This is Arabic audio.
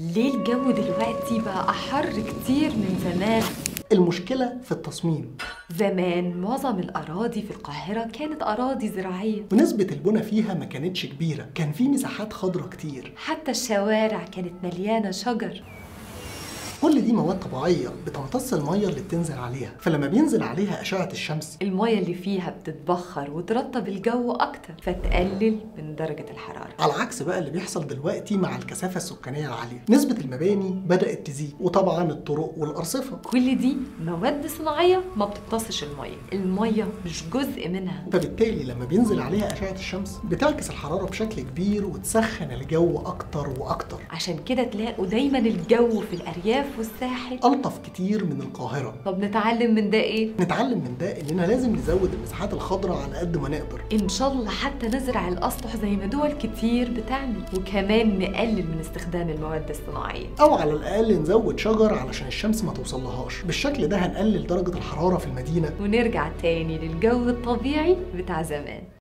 ليه الجو دلوقتي بقى أحر كتير من زمان؟ المشكلة في التصميم. زمان معظم الأراضي في القاهرة كانت أراضي زراعية، ونسبة البنى فيها ما كانتش كبيرة، كان في مساحات خضراء كتير. حتى الشوارع كانت مليانة شجر. كل دي مواد طبيعية بتمتص المية اللي بتنزل عليها، فلما بينزل عليها أشعة الشمس المية اللي فيها بتتبخر وترطب الجو أكتر فتقلل من درجة الحرارة. على عكس بقى اللي بيحصل دلوقتي مع الكثافة السكانية العالية. نسبة المباني بدأت تزيد، وطبعا الطرق والأرصفة. كل دي مواد صناعية ما بتمتصش المية مش جزء منها، فبالتالي لما بينزل عليها أشعة الشمس بتعكس الحرارة بشكل كبير وتسخن الجو أكتر وأكتر. عشان كده تلاقوا دايما الجو في الأرياف والساحل ألطف كتير من القاهرة. طب نتعلم من ده إيه؟ نتعلم من ده إننا لازم نزود المساحات الخضراء على قد ما نقدر. إن شاء الله حتى نزرع الأسطح زي ما دول كتير بتعمل، وكمان نقلل من استخدام المواد الصناعية، أو على الأقل نزود شجر علشان الشمس ما توصلهاش. بالشكل ده هنقلل درجة الحرارة في المدينة ونرجع تاني للجو الطبيعي بتاع زمان.